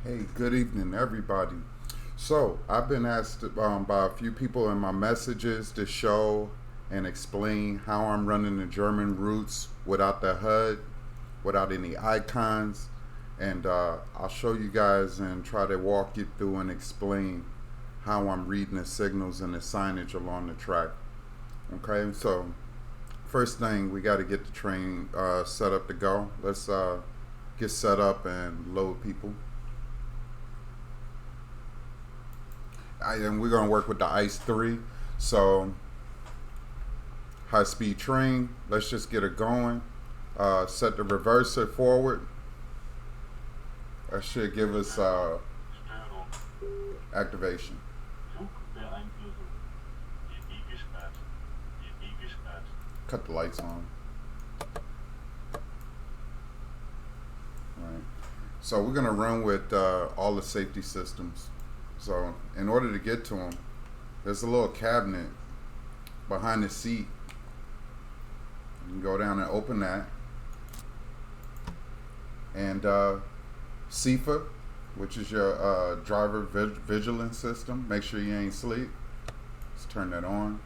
Hey, good evening, everybody. So, I've been asked by a few people in my messages to show and explain how I'm running the German routes without the HUD, without any icons, and I'll show you guys and try to walk you through and explain how I'm reading the signals and the signage along the track. Okay, so first thing, we got to get the train set up to go. Let's get set up and load people. And we're going to work with the ICE 3. So, high speed train. Let's just get it going. Set the reverser forward. That should give us activation. Cut the lights on. Right. So we're going to run with all the safety systems. So in order to get to them, there's a little cabinet behind the seat. You can go down and open that. And SIFA, which is your driver vigilance system. Make sure you ain't asleep. Let's turn that on.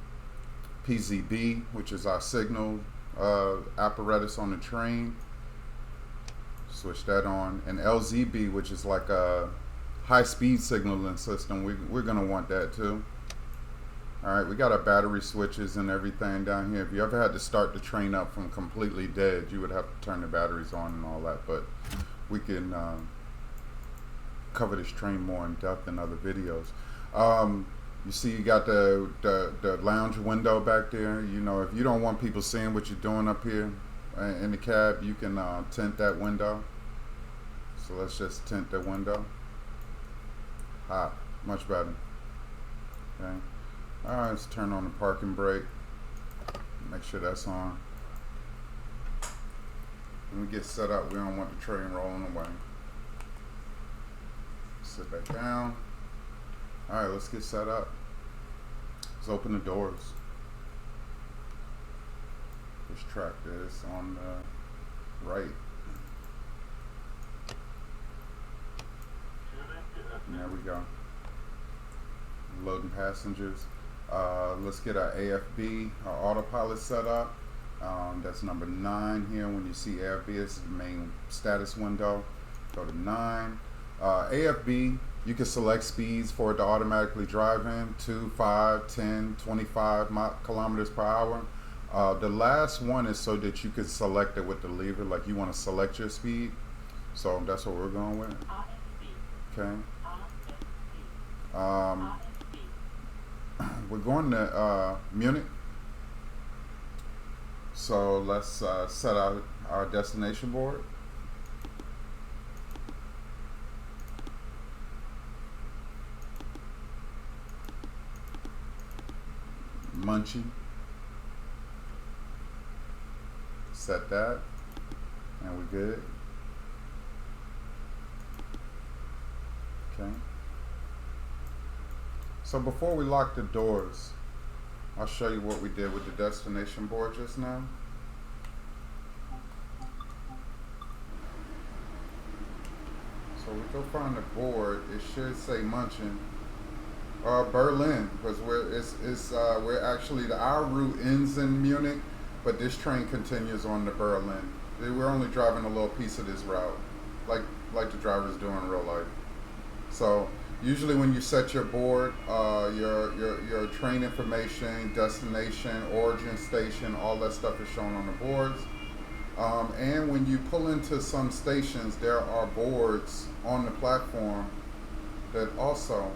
PZB, which is our signal apparatus on the train. Switch that on. And LZB, which is like a high-speed signaling system. We're going to want that too. Alright, we got our battery switches and everything down here. If you ever had to start the train up from completely dead, you would have to turn the batteries on and all that. But we can cover this train more in depth in other videos. You see you got the lounge window back there. You know, if you don't want people seeing what you're doing up here in the cab, you can tint that window. So let's just tint the window. Much better. Okay. Alright, let's turn on the parking brake. Make sure that's on. When we get set up, we don't want the train rolling away. Sit back down. Alright, let's get set up. Let's open the doors. This track is on the right. And there we go. Loading passengers. Let's get our AFB, our autopilot set up. That's number 9 here. When you see AFB, it's the main status window. Go to 9. AFB, you can select speeds for it to automatically drive in. 2, 5, 10, 25 kilometers per hour. The last one is so that you can select it with the lever, like you want to select your speed. So that's what we're going with. Okay. We're going to Munich. So let's set our destination board. Munchen. Set that. And we're good. Okay. So before we lock the doors, I'll show you what we did with the destination board just now. So we go find the board. It should say Munchen or Berlin, because we're actually our route ends in Munich, but this train continues on to Berlin. We're only driving a little piece of this route, like the drivers do in real life. So usually when you set your board, your train information, destination, origin station, all that stuff is shown on the boards. And when you pull into some stations, there are boards on the platform that also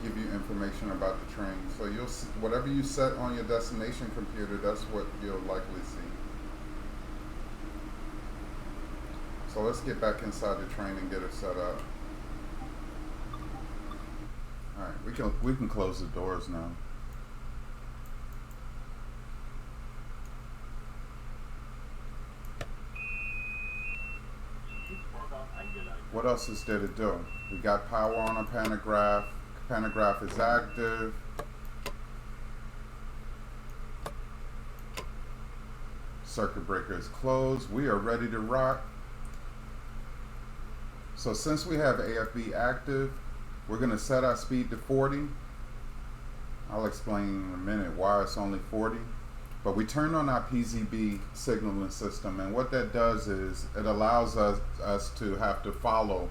give you information about the train. So you'll see, whatever you set on your destination computer, that's what you'll likely see. So let's get back inside the train and get it set up. Alright, we can close the doors now. What else is there to do? We got power on our pantograph. Pantograph is active. Circuit breaker is closed. We are ready to rock. So since we have AFB active, we're going to set our speed to 40. I'll explain in a minute why it's only 40. But we turn on our PZB signaling system, and what that does is it allows us to have to follow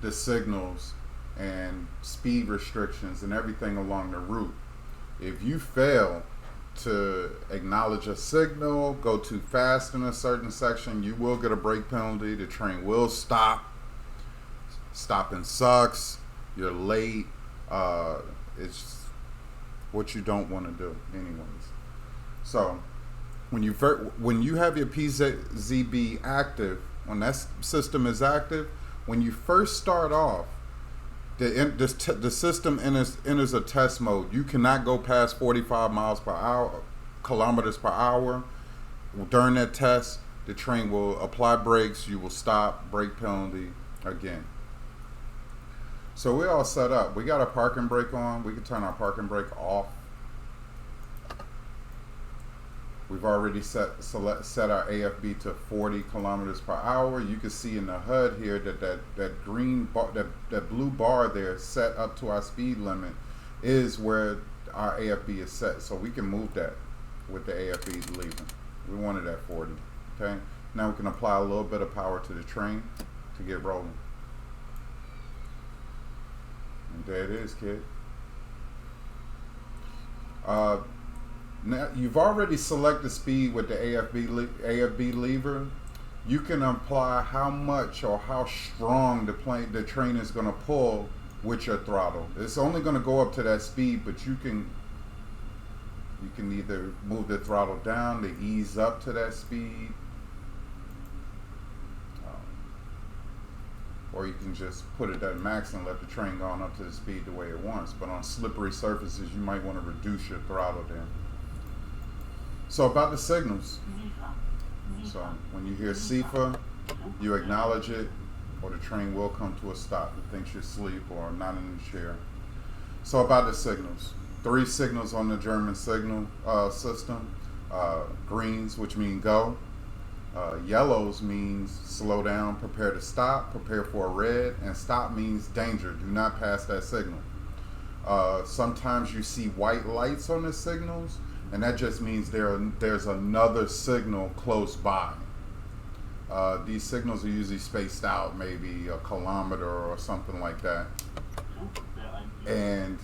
the signals and speed restrictions and everything along the route. If you fail to acknowledge a signal, go too fast in a certain section, you will get a brake penalty. The train will stop. Stopping sucks. You're late. It's what you don't want to do anyways. So when you have your PZB active, when that system is active, when you first start off, the system enters a test mode. You cannot go past 45 kilometers per hour. During that test, the train will apply brakes. You will stop, brake penalty again. So we're all set up. We got our parking brake on. We can turn our parking brake off. We've already set our AFB to 40 kilometers per hour. You can see in the HUD here that green bar, that blue bar there set up to our speed limit is where our AFB is set. So we can move that with the AFB leaving. We want it at 40. Okay. Now we can apply a little bit of power to the train to get rolling. And there it is, kid. Now you've already selected speed with the AFB lever. You can apply how much or how strong the train is going to pull with your throttle. It's only going to go up to that speed, but you can either move the throttle down to ease up to that speed, or you can just put it at max and let the train go on up to the speed the way it wants. But on slippery surfaces, you might want to reduce your throttle then. So about the signals. So when you hear SIFA, you acknowledge it, or the train will come to a stop. It thinks you're asleep or not in the chair. So about the signals. 3 signals on the German signal system. Greens, which mean go. Yellows means slow down, prepare to stop, prepare for a red, and stop means danger. Do not pass that signal. Sometimes you see white lights on the signals, and that just means there's another signal close by. These signals are usually spaced out, maybe a kilometer or something like that. And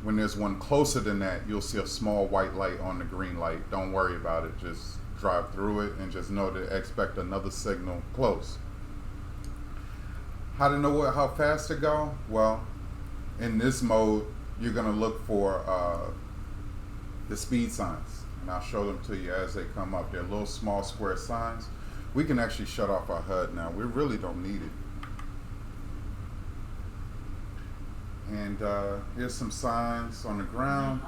when there's one closer than that, you'll see a small white light on the green light. Don't worry about it. Just drive through it and just know to expect another signal close. How to know how fast to go? Well, in this mode, you're going to look for the speed signs, and I'll show them to you as they come up. They're little small square signs. We can actually shut off our HUD now. We really don't need it. And here's some signs on the ground.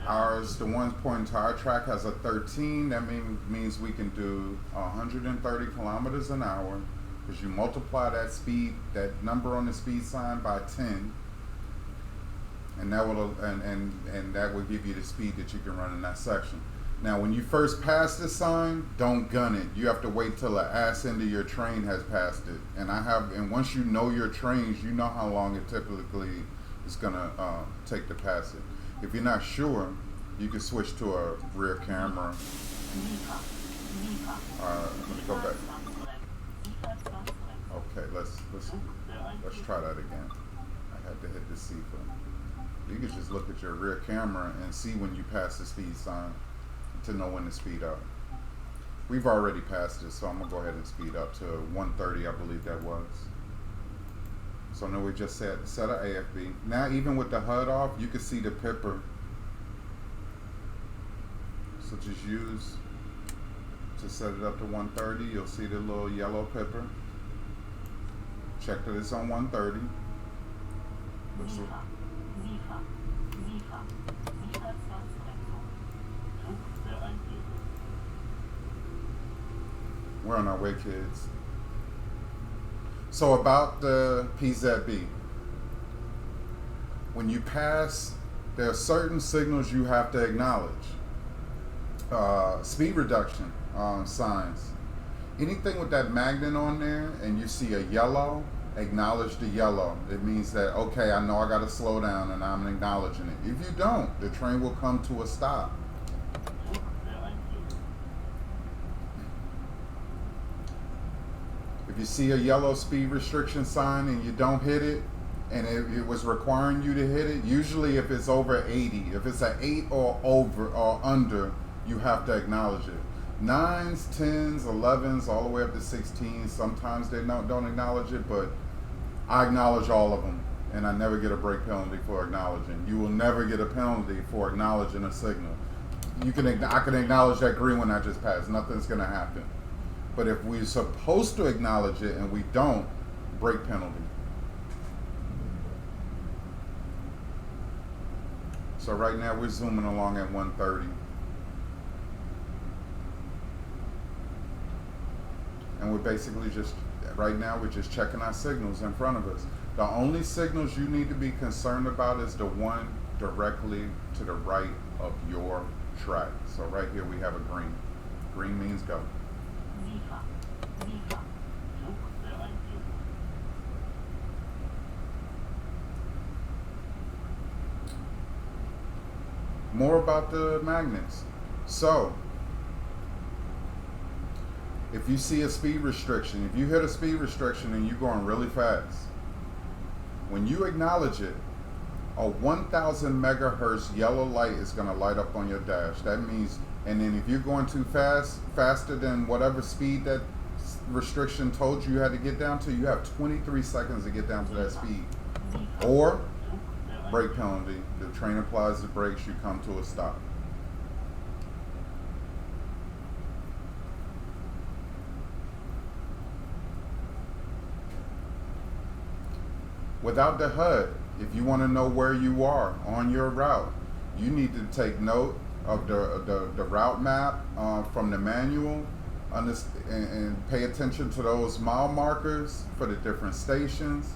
Ours, the one pointing to our track, has a 13. That means we can do 130 kilometers an hour, because you multiply that speed, that number on the speed sign, by 10. And that will that will give you the speed that you can run in that section. Now, when you first pass this sign, don't gun it. You have to wait till the ass end of your train has passed it. And once you know your trains, you know how long it typically is gonna take to pass it. If you're not sure, you can switch to a rear camera. Let me go back. Okay, let's try that again. I had to hit the SIFA. You can just look at your rear camera and see when you pass the speed sign to know when to speed up. We've already passed it, so I'm gonna go ahead and speed up to 130, I believe that was. So now we just set our AFB. Now even with the HUD off, you can see the pipper. So just use to set it up to 130. You'll see the little yellow pipper. Check that it's on 130. We're on our way, kids. So about the PZB, when you pass, there are certain signals you have to acknowledge. Speed reduction signs. Anything with that magnet on there and you see a yellow, acknowledge the yellow. It means that, okay, I know I got to slow down, and I'm acknowledging it. If you don't, the train will come to a stop. If you see a yellow speed restriction sign and you don't hit it, and it was requiring you to hit it, usually if it's over 80, if it's an 8 or over or under, you have to acknowledge it. 9s, 10s, 11s, all the way up to 16s, sometimes they don't acknowledge it, but I acknowledge all of them, and I never get a brake penalty for acknowledging. You will never get a penalty for acknowledging a signal. I can acknowledge that green one I just passed. Nothing's going to happen. But if we're supposed to acknowledge it and we don't, brake penalty. So right now we're zooming along at 130. And we're basically just, right now we're just checking our signals in front of us. The only signals you need to be concerned about is the one directly to the right of your track. So right here we have a green. Green means go. More about the magnets. So, if you see a speed restriction, if you hit a speed restriction and you're going really fast, when you acknowledge it, a 1000 megahertz yellow light is going to light up on your dash. That means, and then if you're going too fast, faster than whatever speed that restriction told you had to get down to, you have 23 seconds to get down to that speed. Or brake penalty. The train applies the brakes, you come to a stop. Without the HUD, if you want to know where you are on your route, you need to take note of the route map from the manual, and pay attention to those mile markers for the different stations.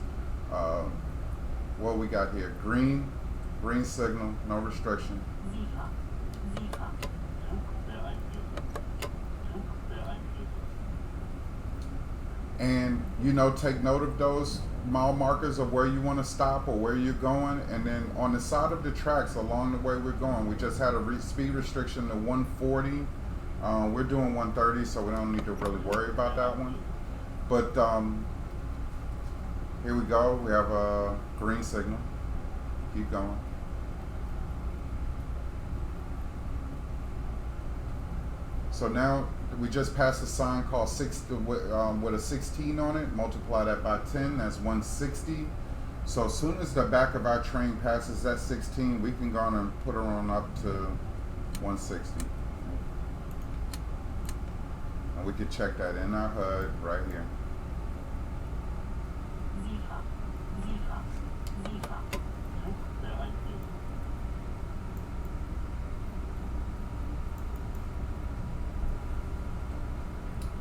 What we got here? Green signal, no restriction. And take note of those mile markers of where you want to stop or where you're going. And then on the side of the tracks along the way we're going, we just had a speed restriction to 140. We're doing 130, so we don't need to really worry about that one. But here we go. We have a green signal. Keep going. So now we just passed a sign called with a 16 on it. Multiply that by 10. That's 160. So as soon as the back of our train passes that 16, we can go on and put her on up to 160. And we could check that in our HUD right here.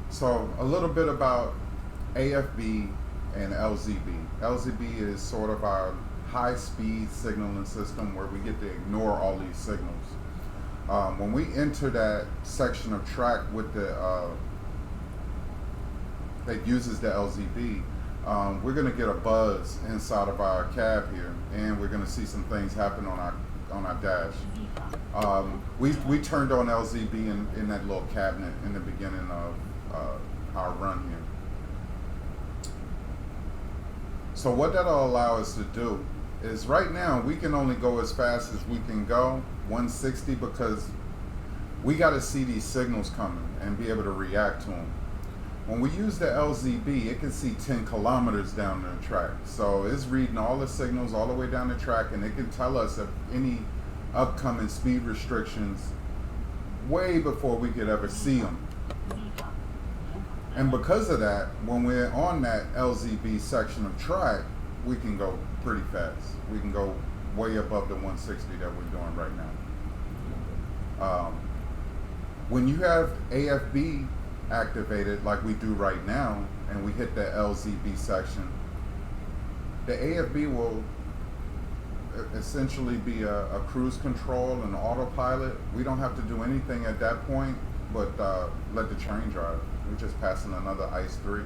So a little bit about AFB and LZB. LZB is sort of our high-speed signaling system where we get to ignore all these signals. When we enter that section of track with the that uses the LZB, we're going to get a buzz inside of our cab here, and we're going to see some things happen on our dash. We turned on LZB in that little cabinet in the beginning of our run here. So what that'll allow us to do is right now we can only go as fast as we can go, 160, because we got to see these signals coming and be able to react to them. When we use the LZB, it can see 10 kilometers down the track. So it's reading all the signals all the way down the track, and it can tell us if any upcoming speed restrictions way before we could ever see them. And because of that, when we're on that LZB section of track, we can go pretty fast. We can go way above the 160 that we're doing right now. When you have AFB activated like we do right now, and we hit the LZB section, the AFB will essentially be a cruise control and autopilot. We don't have to do anything at that point. but let the train drive. We're just passing another ICE 3.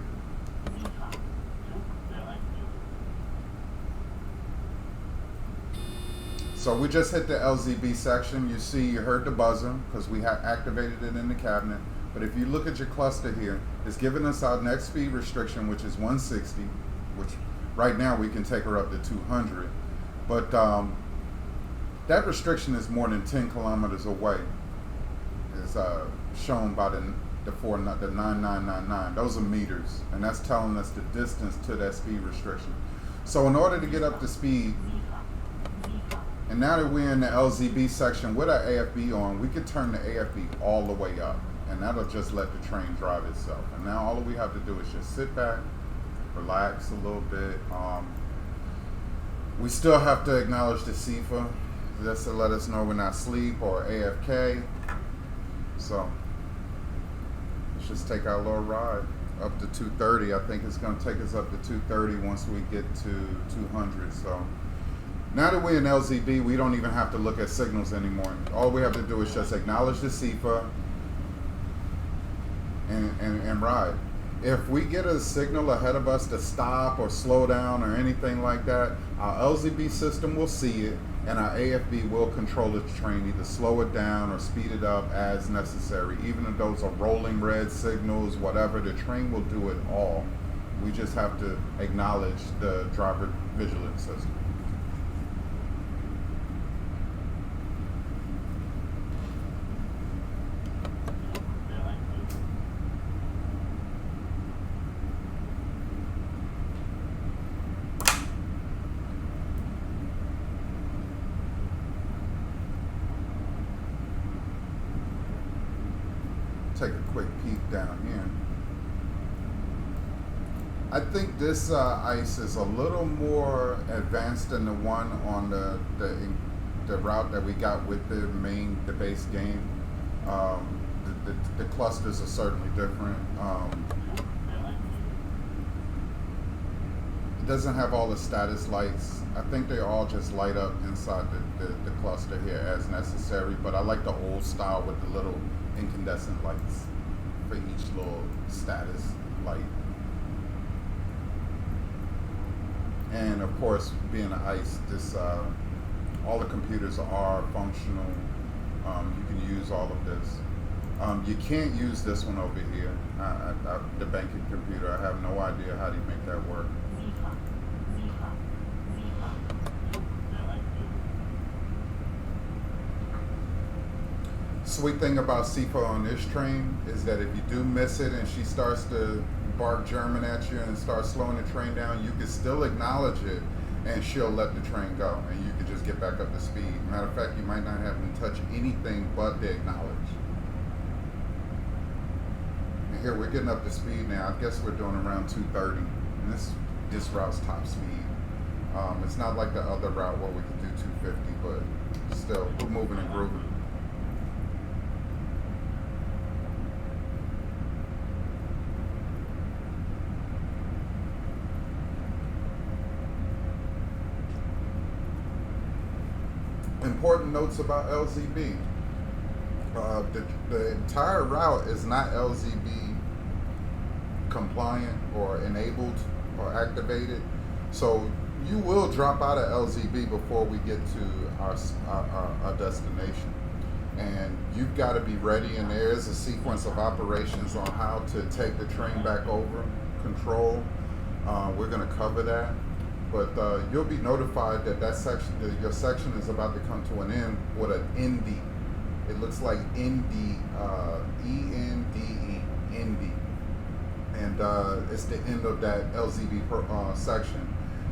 So we just hit the LZB section. You see, you heard the buzzer because we have activated it in the cabinet. But if you look at your cluster here, it's giving us our next speed restriction, which is 160, which right now we can take her up to 200. But that restriction is more than 10 kilometers away. It's shown by the 9999. Those are meters, and that's telling us the distance to that speed restriction. So in order to get up to speed, and now that we're in the LZB section with our AFB on, we can turn the AFB all the way up, and that'll just let the train drive itself. And now all we have to do is just sit back, relax a little bit. We still have to acknowledge the SIFA, just to let us know we're not asleep or AFK. So let's just take our little ride up to 230. I think it's going to take us up to 230 once we get to 200. So now that we're in LZB, we don't even have to look at signals anymore. All we have to do is just acknowledge the SIFA and ride. If we get a signal ahead of us to stop or slow down or anything like that, our LZB system will see it, and our AFB will control the train, either slow it down or speed it up as necessary. Even if those are rolling red signals, whatever, the train will do it all. We just have to acknowledge the driver vigilance system. Take a quick peek down here. I think this ice is a little more advanced than the one on the route that we got with the base game. The clusters are certainly different. It doesn't have all the status lights. I think they all just light up inside the cluster here as necessary, but I like the old style with the little incandescent lights for each little status light. And of course, being an ICE, this all the computers are functional. You can use all of this. You can't use this one over here, the banking computer. I have no idea how to make that work. Sweet thing about SIFA on this train is that if you do miss it and she starts to bark German at you and start slowing the train down, you can still acknowledge it and she'll let the train go and you can just get back up to speed. Matter of fact, you might not have to touch anything but the acknowledge. And here we're getting up to speed now. I guess we're doing around 230, and this route's top speed. It's not like the other route where we can do 250, but still, we're moving and grooving. Important notes about LZB. The entire route is not LZB compliant or enabled or activated, so you will drop out of LZB before we get to our destination, and you've got to be ready, and there is a sequence of operations on how to take the train back over control. We're going to cover that. But you'll be notified that your section is about to come to an end with an ND. It looks like ND, E-N-D-E, ND. And it's the end of that LZB section.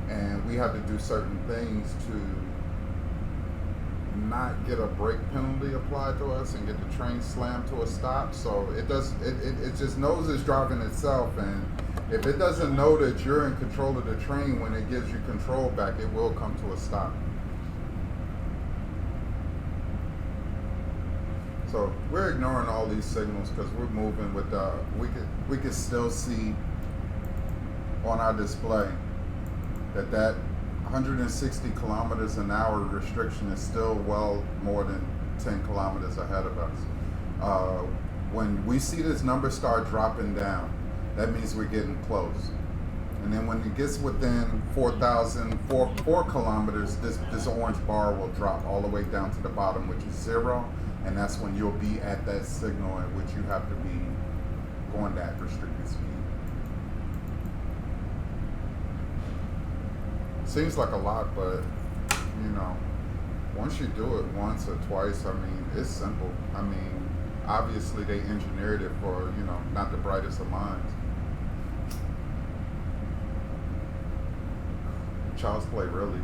And we have to do certain things to not get a brake penalty applied to us and get the train slammed to a stop. So it just knows it's driving itself, and if it doesn't know that you're in control of the train when it gives you control back, it will come to a stop. So we're ignoring all these signals because we're moving with we can still see on our display that 160 kilometers an hour restriction is still well more than 10 kilometers ahead of us. When we see this number start dropping down, that means we're getting close. And then when it gets within 4 kilometers, this orange bar will drop all the way down to the bottom, which is 0. And that's when you'll be at that signal at which you have to be going that restricted speed. Seems like a lot, but you know, once you do it once or twice, I mean, it's simple. I mean, obviously they engineered it for, you know, not the brightest of minds. Child's play, really.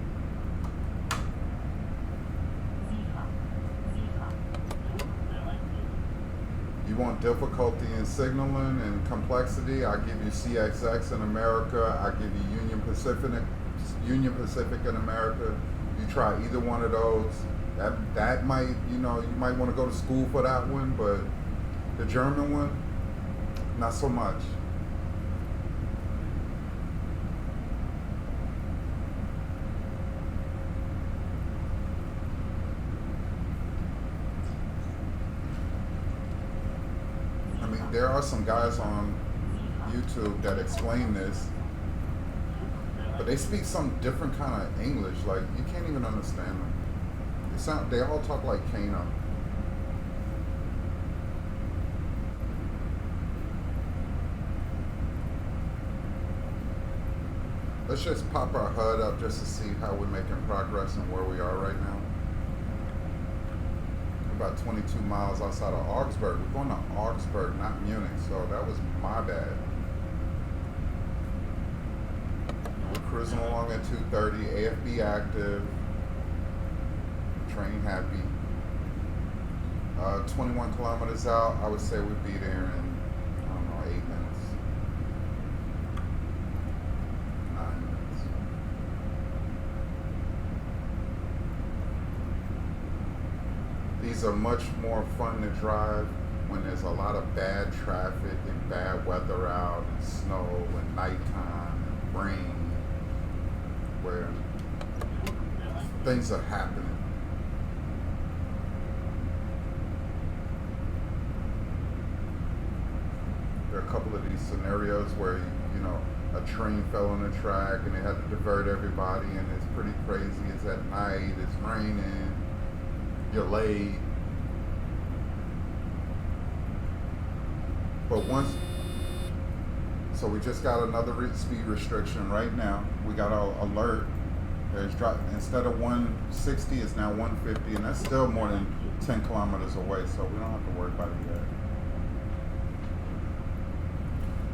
You want difficulty in signaling and complexity? I give you CXX in America. I give you Union Pacific in America. You try either one of those. That might, you know, you might want to go to school for that one, but the German one, not so much. I mean, there are some guys on YouTube that explain this, but they speak some different kind of English. Like, you can't even understand them. They all talk like Kano. Let's just pop our HUD up just to see how we're making progress and where we are right now. We're about 22 miles outside of Augsburg. We're going to Augsburg, not Munich, so that was my bad. We're cruising along at 230, AFB active, train happy. 21 kilometers out, I would say we'd be there in, I don't know, 8 minutes. 9 minutes. These are much more fun to drive when there's a lot of bad traffic and bad weather out, and snow and nighttime and rain, where things are happening. There are a couple of these scenarios where, you know, a train fell on the track and they had to divert everybody, and it's pretty crazy. It's at night, it's raining, you're late. But so we just got another speed restriction right now. We got an alert. There's instead of 160, it's now 150, and that's still more than 10 kilometers away, so we don't have to worry about it yet.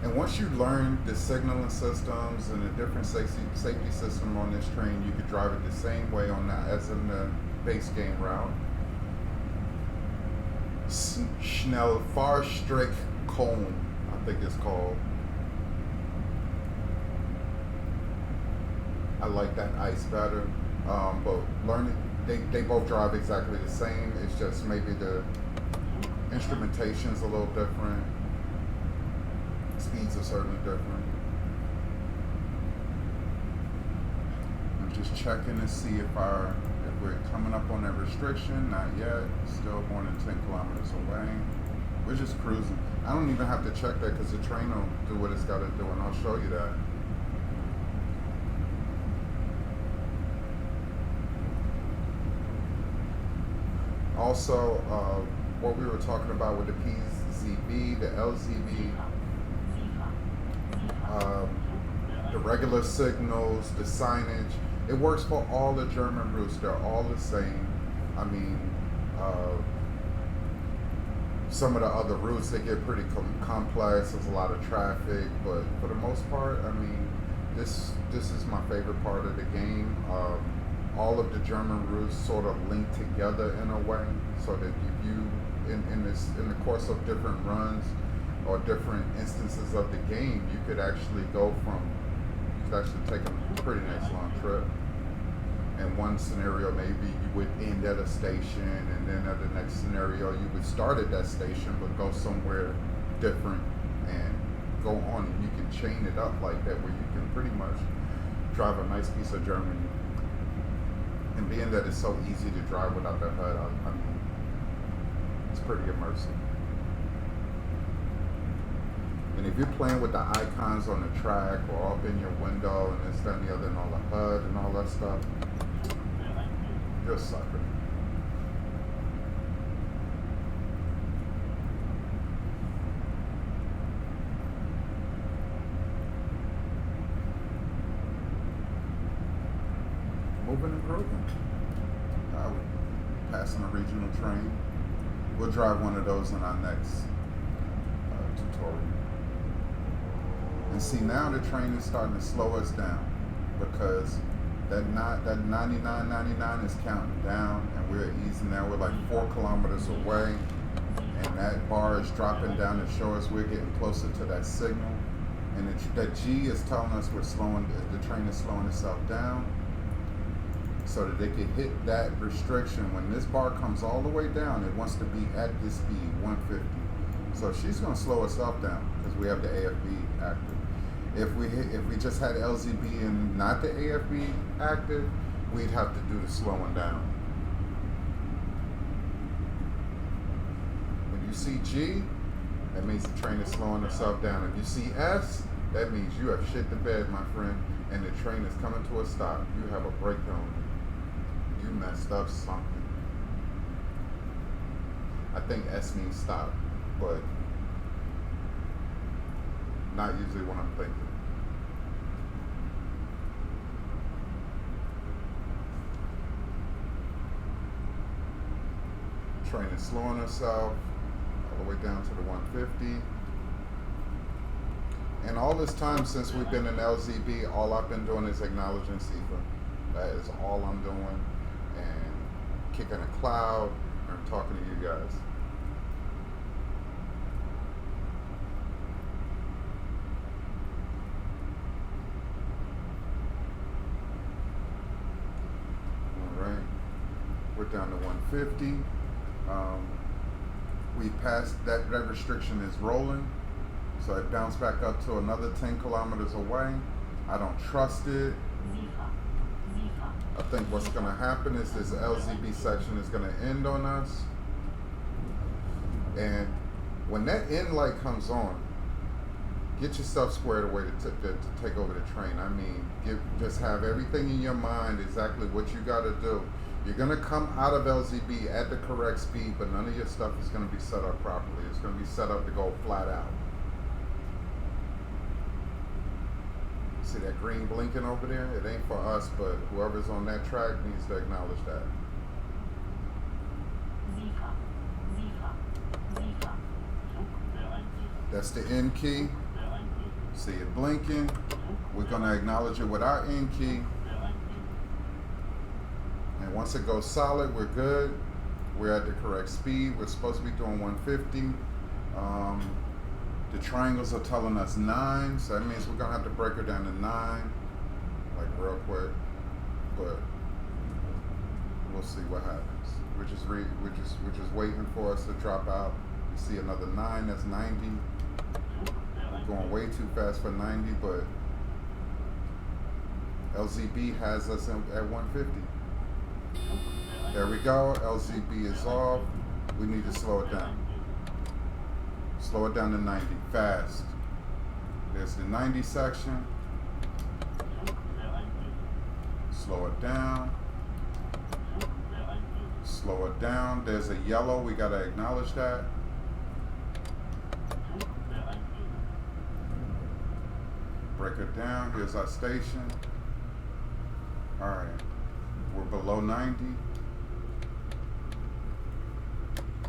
And once you learn the signaling systems and the different safety system on this train, you could drive it the same way on that as in the base game route. Schnellfahrstrecke, I think it's called. I like that ice better, but they both drive exactly the same. It's just maybe the instrumentation's a little different. Speeds are certainly different. I'm just checking to see if we're coming up on that restriction. Not yet. Still more than 10 kilometers away. We're just cruising. I don't even have to check that because the train will do what it's got to do, and I'll show you that. Also, what we were talking about with the PZB, the LZB, the regular signals, the signage, it works for all the German routes. They're all the same. I mean, some of the other routes, they get pretty complex. There's a lot of traffic, but for the most part, I mean, this is my favorite part of the game. All of the German routes sort of link together in a way, so that if you, in the course of different runs or different instances of the game, you could actually take a pretty nice long trip. In one scenario, maybe you would end at a station, and then at the next scenario, you would start at that station but go somewhere different and go on. And you can chain it up like that, where you can pretty much drive a nice piece of Germany. And being that it's so easy to drive without the HUD, I mean, it's pretty immersive. And if you're playing with the icons on the track or up in your window and this, that, and the other, and all the HUD and all that stuff, you're a sucker. Moving and grooving. We're passing a regional train. We'll drive one of those in our next tutorial. And see, now the train is starting to slow us down because that 99.99 is counting down, and we're easing now. We're like 4 kilometers away, and that bar is dropping down to show us we're getting closer to that signal. And that G is telling us we're slowing. The train is slowing itself down, so that they can hit that restriction. When this bar comes all the way down, it wants to be at this speed, 150. So she's going to slow herself down because we have the AFB active. If we just had LZB and not the AFB active, we'd have to do the slowing down. When you see G, that means the train is slowing itself down. If you see S, that means you have shit the bed, my friend, and the train is coming to a stop. You have a breakdown. You messed up something. I think S means stop, but not usually what I'm thinking. Train is slowing herself all the way down to the 150. And all this time since we've been in LZB, all I've been doing is acknowledging SIFA. That is all I'm doing. And kicking a cloud and talking to you guys. Alright. We're down to 150. We passed that restriction is rolling. So it bounced back up to another 10 kilometers away. I don't trust it. I think what's going to happen is this LZB section is going to end on us. And when that end light comes on, get yourself squared away to take over the train. I mean, just have everything in your mind exactly what you got to do. You're going to come out of LZB at the correct speed, but none of your stuff is going to be set up properly. It's going to be set up to go flat out. See that green blinking over there? It ain't for us, but whoever's on that track needs to acknowledge that. That's the N key. See it blinking. We're going to acknowledge it with our N key. And once it goes solid, we're good. We're at the correct speed. We're supposed to be doing 150. The triangles are telling us 9, so that means we're gonna have to break her down to 9, like real quick. But we'll see what happens. We're just waiting for us to drop out. You see another 9. That's 90. We're going way too fast for 90, but LZB has us at 150. There we go. LZB is off. We need to slow it down. Slow it down to 90, fast. There's the 90 section. Slow it down. Slow it down. There's a yellow, we gotta acknowledge that. Break it down, here's our station. All right, we're below 90.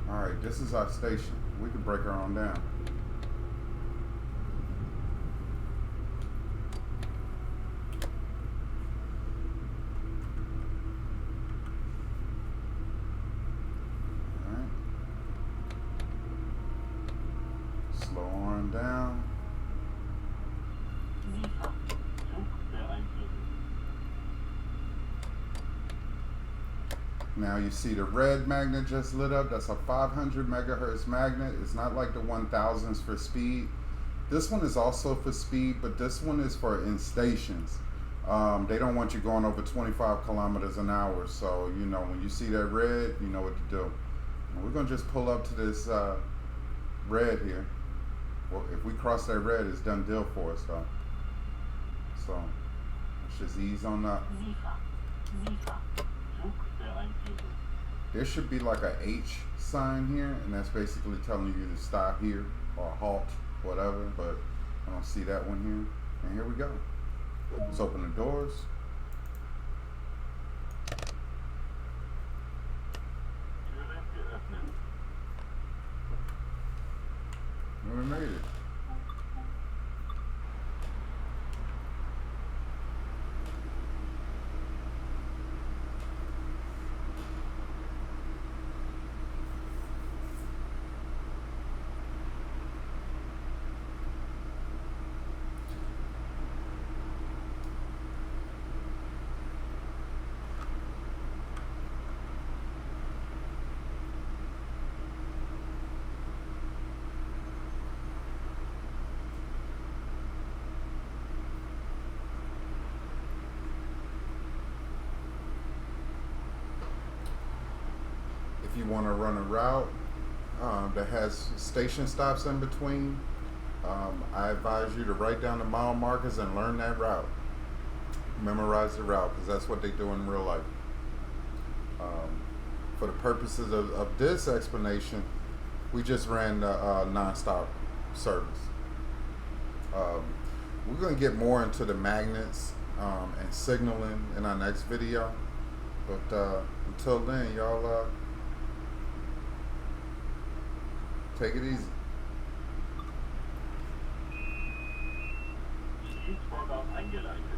All right, this is our station. We can break her on down. All right. Slow on down. Now you see the red magnet just lit up. That's a 500 megahertz magnet. It's not like the 1000s for speed. This one is also for speed, but this one is for in stations. They don't want you going over 25 kilometers an hour. So, you know, when you see that red, you know what to do. And we're gonna just pull up to this red here. Well, if we cross that red, it's done deal for us though. So let's just ease on up. There should be like a H sign here, and that's basically telling you to stop here or halt, whatever, but I don't see that one here. And here we go. Let's open the doors. And we made it. If you want to run a route that has station stops in between, I advise you to write down the mile markers and learn that route. Memorize the route, because that's what they do in real life. For the purposes of this explanation, we just ran the non-stop service. We're going to get more into the magnets and signaling in our next video. But until then, y'all take it easy. Dienstvorgang eingeleitet.